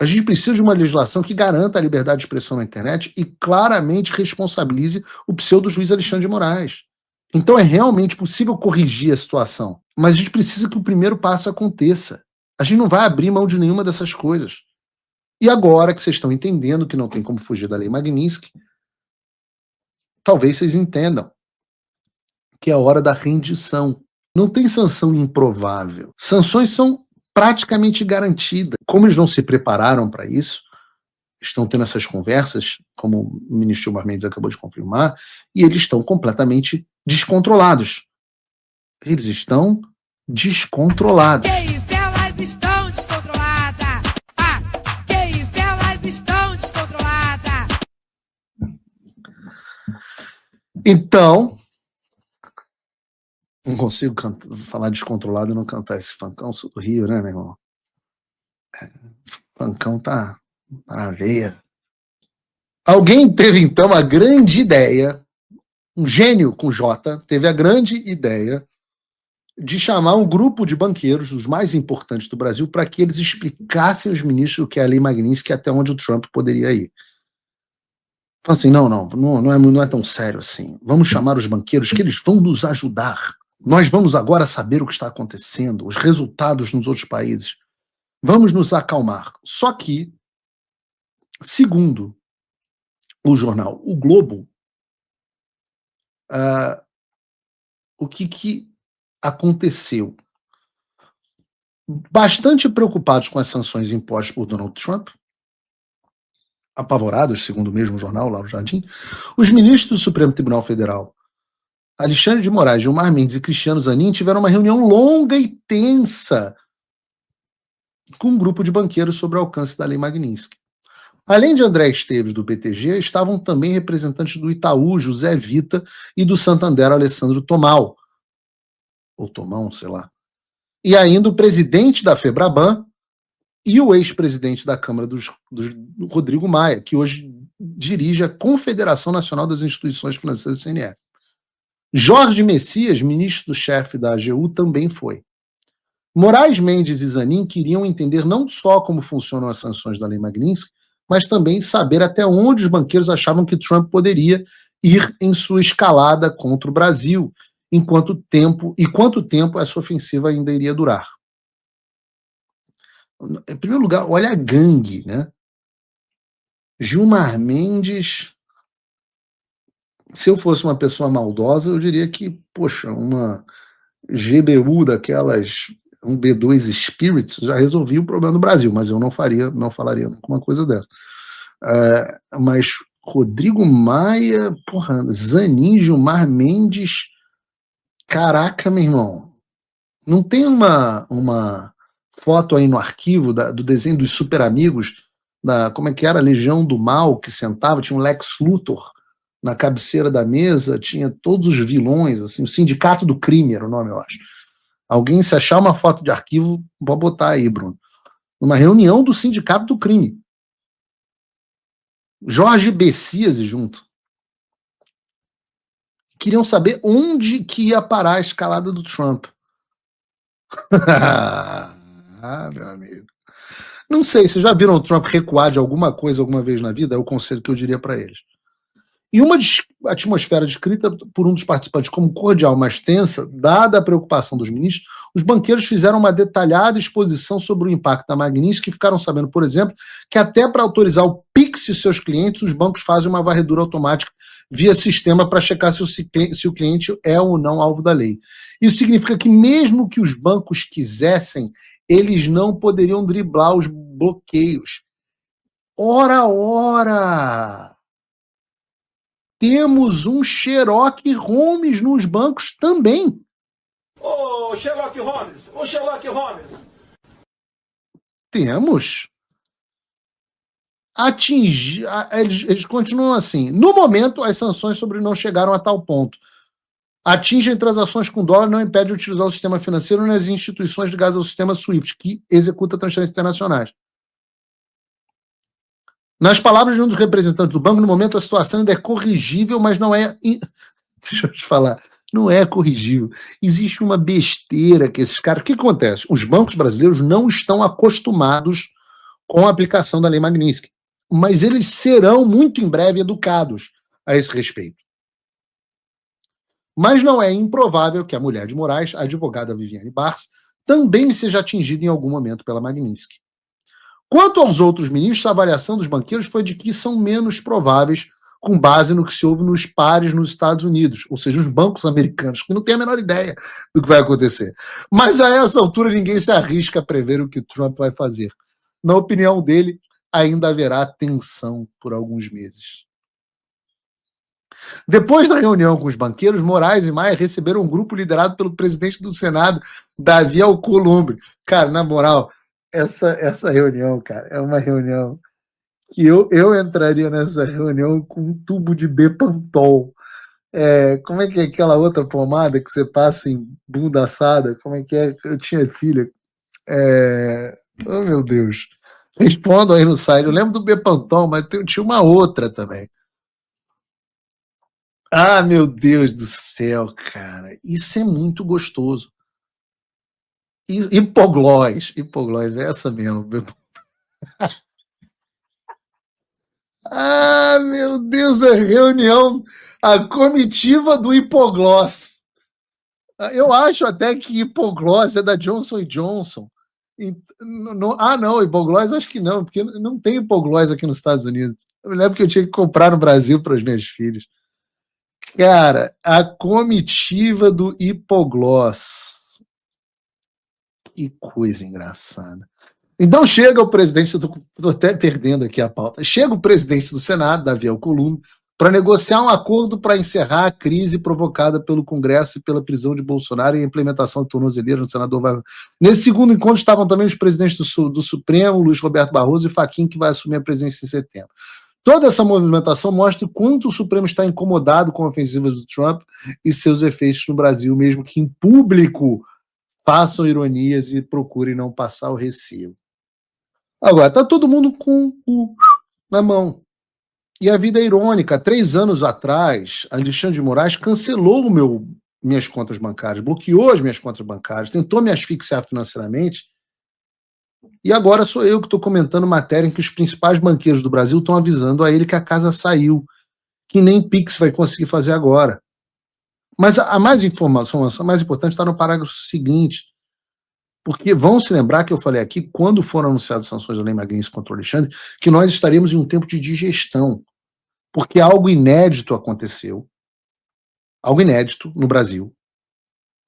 A gente precisa de uma legislação que garanta a liberdade de expressão na internet e claramente responsabilize o pseudo-juiz Alexandre de Moraes. Então é realmente possível corrigir a situação, mas a gente precisa que o primeiro passo aconteça. A gente não vai abrir mão de nenhuma dessas coisas. E agora que vocês estão entendendo que não tem como fugir da Lei Magnitsky, talvez vocês entendam que é a hora da rendição. Não tem sanção improvável. Sanções são praticamente garantidas. Como eles não se prepararam para isso, estão tendo essas conversas, como o ministro Gilmar Mendes acabou de confirmar, e eles estão completamente descontrolados. Eles estão descontrolados. Que isso, elas estão descontroladas! Ah, que isso, elas estão descontroladas! Então, não consigo falar descontrolado e não cantar esse funkão, sou do Rio, né, meu irmão? Funkão tá na veia. Alguém teve, então, a grande ideia, um gênio com J, teve a grande ideia de chamar um grupo de banqueiros, os mais importantes do Brasil, para que eles explicassem aos ministros o que é a Lei Magnitsky e até onde o Trump poderia ir. Fala assim, não é tão sério assim. Vamos chamar os banqueiros que eles vão nos ajudar. Nós vamos agora saber o que está acontecendo, os resultados nos outros países. Vamos nos acalmar. Só que, segundo o jornal O Globo, o que aconteceu? Bastante preocupados com as sanções impostas por Donald Trump, apavorados, segundo o mesmo jornal, Lauro Jardim, os ministros do Supremo Tribunal Federal, Alexandre de Moraes, Gilmar Mendes e Cristiano Zanin, tiveram uma reunião longa e tensa com um grupo de banqueiros sobre o alcance da Lei Magnitsky. Além de André Esteves, do BTG, estavam também representantes do Itaú, José Vita, e do Santander, Alessandro Tomal, ou Tomão, sei lá. E ainda o presidente da FEBRABAN e o ex-presidente da Câmara do Rodrigo Maia, que hoje dirige a Confederação Nacional das Instituições Financeiras, CNF. Jorge Messias, ministro-chefe da AGU, também foi. Moraes, Mendes e Zanin queriam entender não só como funcionam as sanções da Lei Magnitsky, mas também saber até onde os banqueiros achavam que Trump poderia ir em sua escalada contra o Brasil, e quanto tempo essa ofensiva ainda iria durar. Em primeiro lugar, olha a gangue, né? Gilmar Mendes, se eu fosse uma pessoa maldosa, eu diria que, poxa, uma GBU daquelas, um B2 Spirits, já resolvia o problema do Brasil, mas eu não falaria uma coisa dessa. Mas Rodrigo Maia, porra, Zanin, Gilmar Mendes, caraca, meu irmão, não tem uma foto aí no arquivo do desenho dos super amigos, como é que era, a Legião do Mal, que sentava, tinha um Lex Luthor na cabeceira da mesa, tinha todos os vilões, assim, o Sindicato do Crime era o nome, eu acho. Alguém, se achar uma foto de arquivo, pode botar aí, Bruno. Uma reunião do Sindicato do Crime. Jorge Messias junto. Queriam saber onde que ia parar a escalada do Trump. Meu amigo. Não sei, vocês já viram o Trump recuar de alguma coisa alguma vez na vida? É o conselho que eu diria para eles. E uma atmosfera descrita por um dos participantes como cordial, mas tensa, dada a preocupação dos ministros, os banqueiros fizeram uma detalhada exposição sobre o impacto da Magnitsky e ficaram sabendo, por exemplo, que até para autorizar o Pix de seus clientes, os bancos fazem uma varredura automática via sistema para checar se o cliente é ou não alvo da lei. Isso significa que mesmo que os bancos quisessem, eles não poderiam driblar os bloqueios. Ora! Temos um Sherlock Holmes nos bancos também. Ô, Sherlock Holmes! Ô, Sherlock Holmes! Temos. Eles continuam assim. No momento, as sanções sobre não chegaram a tal ponto. Atingem transações com dólar, não impede de utilizar o sistema financeiro nas instituições ligadas ao sistema SWIFT, que executa transferências internacionais. Nas palavras de um dos representantes do banco, no momento a situação ainda é corrigível, mas não é... Deixa eu te falar, não é corrigível. Existe uma besteira que esses caras... O que acontece? Os bancos brasileiros não estão acostumados com a aplicação da Lei Magnitsky. Mas eles serão, muito em breve, educados a esse respeito. Mas não é improvável que a mulher de Moraes, a advogada Viviane Barça, também seja atingida em algum momento pela Magnitsky. Quanto aos outros ministros, a avaliação dos banqueiros foi de que são menos prováveis, com base no que se ouve nos pares nos Estados Unidos, ou seja, os bancos americanos, que não têm a menor ideia do que vai acontecer. Mas a essa altura ninguém se arrisca a prever o que Trump vai fazer. Na opinião dele, ainda haverá tensão por alguns meses. Depois da reunião com os banqueiros, Moraes e Maia receberam um grupo liderado pelo presidente do Senado, Davi Alcolumbre. Cara, na moral, essa reunião, cara, é uma reunião que eu entraria nessa reunião com um tubo de Bepantol. Como é que é aquela outra pomada que você passa em bunda assada? Como é que é? Eu tinha filha. Oh, meu Deus. Respondam aí no site. Eu lembro do Bepantol, mas tinha uma outra também. Ah, meu Deus do céu, cara. Isso é muito gostoso. Hipoglós, é essa mesmo. Ah, meu Deus, a reunião, a comitiva do hipoglós. Eu acho até que hipoglós é da Johnson & Johnson. Não, hipoglós acho que não, porque não tem hipoglós aqui nos Estados Unidos. Eu me lembro que eu tinha que comprar no Brasil para os meus filhos. Cara, a comitiva do hipoglós. Que coisa engraçada. Então chega o presidente, estou até perdendo aqui a pauta, chega o presidente do Senado, Davi Alcolumbre, para negociar um acordo para encerrar a crise provocada pelo Congresso e pela prisão de Bolsonaro e a implementação de tornozeleira no senador Vargas. Nesse segundo encontro estavam também os presidentes do Supremo, Luiz Roberto Barroso e Fachin, que vai assumir a presidência em setembro. Toda essa movimentação mostra o quanto o Supremo está incomodado com a ofensiva do Trump e seus efeitos no Brasil, mesmo que em público façam ironias e procurem não passar o recibo. Agora, está todo mundo com o na mão. E a vida é irônica. 3 anos atrás, Alexandre de Moraes cancelou minhas contas bancárias, bloqueou as minhas contas bancárias, tentou me asfixiar financeiramente. E agora sou eu que estou comentando matéria em que os principais banqueiros do Brasil estão avisando a ele que a casa saiu, que nem Pix vai conseguir fazer agora. Mas a mais importante está no parágrafo seguinte. Porque vão se lembrar que eu falei aqui, quando foram anunciadas sanções da Lei Magnitsky contra o Alexandre, que nós estaríamos em um tempo de digestão. Porque algo inédito aconteceu. Algo inédito no Brasil.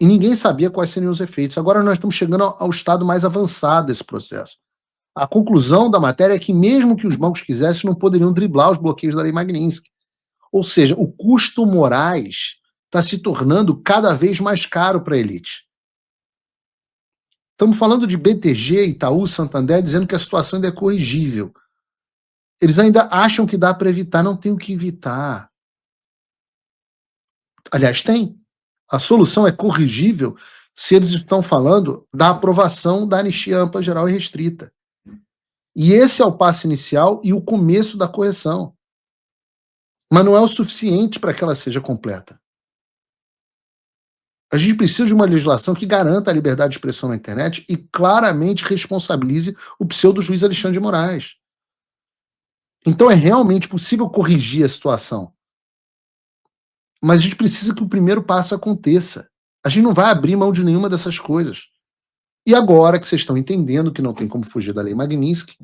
E ninguém sabia quais seriam os efeitos. Agora nós estamos chegando ao estado mais avançado desse processo. A conclusão da matéria é que mesmo que os bancos quisessem, não poderiam driblar os bloqueios da Lei Magnitsky. Ou seja, o custo Moraes está se tornando cada vez mais caro para a elite. Estamos falando de BTG, Itaú, Santander, dizendo que a situação ainda é corrigível. Eles ainda acham que dá para evitar, não tem o que evitar. Aliás, tem. A solução é corrigível se eles estão falando da aprovação da anistia ampla, geral e restrita. E esse é o passo inicial e o começo da correção. Mas não é o suficiente para que ela seja completa. A gente precisa de uma legislação que garanta a liberdade de expressão na internet e claramente responsabilize o pseudo-juiz Alexandre de Moraes. Então é realmente possível corrigir a situação. Mas a gente precisa que o primeiro passo aconteça. A gente não vai abrir mão de nenhuma dessas coisas. E agora que vocês estão entendendo que não tem como fugir da Lei Magnitsky,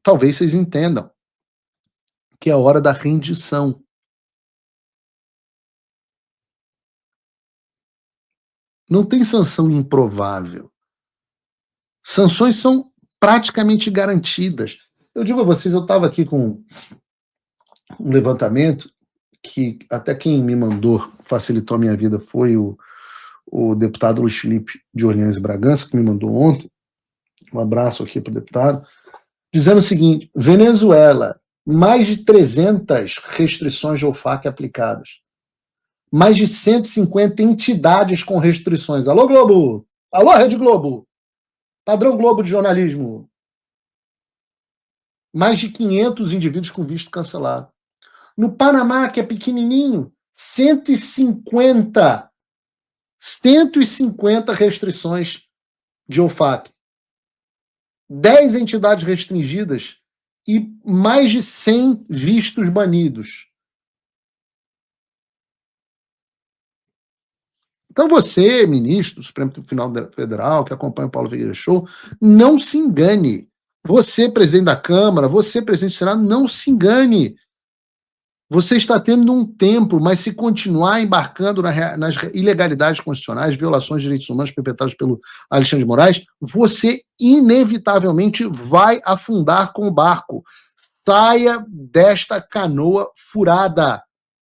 talvez vocês entendam que é a hora da rendição. Não tem sanção improvável. Sanções são praticamente garantidas. Eu digo a vocês, eu estava aqui com um levantamento que até quem me mandou, facilitou a minha vida, foi o deputado Luiz Felipe de Orleans e Bragança, que me mandou ontem. Um abraço aqui para o deputado. Dizendo o seguinte: Venezuela, mais de 300 restrições de OFAC aplicadas. Mais de 150 entidades com restrições. Alô, Globo! Alô, Rede Globo! Padrão Globo de jornalismo. Mais de 500 indivíduos com visto cancelado. No Panamá, que é pequenininho, 150 restrições de OFAC. 10 entidades restringidas e mais de 100 vistos banidos. Então você, ministro do Supremo Tribunal Federal, que acompanha o Paulo Vieira Show, não se engane. Você, presidente da Câmara, você, presidente do Senado, não se engane. Você está tendo um tempo, mas se continuar embarcando nas ilegalidades constitucionais, violações de direitos humanos perpetradas pelo Alexandre de Moraes, você inevitavelmente vai afundar com o barco. Saia desta canoa furada.